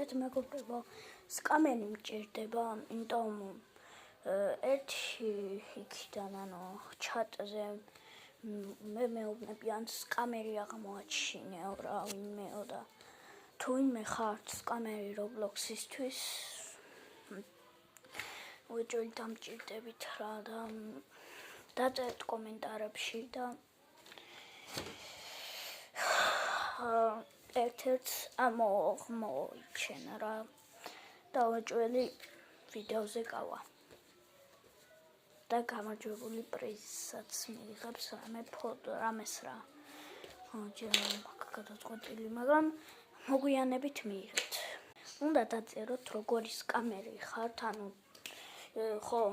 მოგესალმებით მეგობრებო, სკამერი მჭირდება, იმიტომ ერთი იქიდან ჩატზე მე მეუბნები ან სკამერი აღმოაჩინეო რა ვინმეო და თუ ვინმე ხართ სკამერი Roblox-ისთვის უეჭველი დამჭირდებით რა და დაწერთ კომენტარებში და ერთ-ერთ მოიჩენა რა და უეჭველი ვიდეოზე გავა და გამარჯვებული პრიზსაც მიიღებს რამე ფოტო რამეს რა ჯერ გადაწყვეტილი მაგრამ მოგვიანებით მიიღეთ უნდა დაწეროთ როგორი სკამერი ხართ ანუ ხო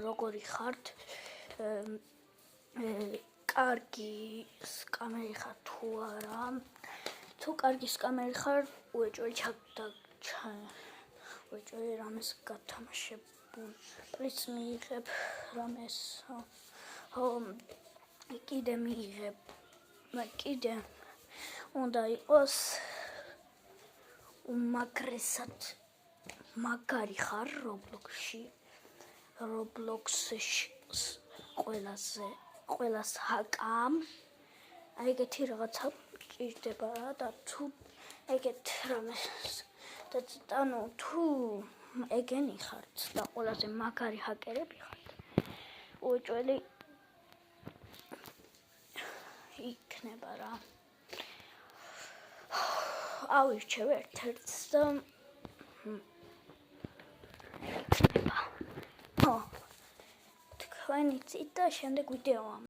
როგორი ხართ კარგი სკამერი ხარ თუ არა თუ კარგი სკამერი ხარ უეჭველი რამეს გათამაშებულ პრიზს მიიღებ რამეს კიდე მიიღებ კიდე უნდა იყოს უმაგრესად მაგარი ხარ Roblox-ში ყველას ჰაკამ აი ეგეთი რაღაცა ჭირდება რა და თუ ეგეთ რამეს და თუ ეგენი ხართ და ყველაზე მაგარი ჰაკერები ხართ უეჭველი იქნება რა ავირჩევ ერთ-ერთს და იქნება თქვენი წით და შემდეგ ვიდეოა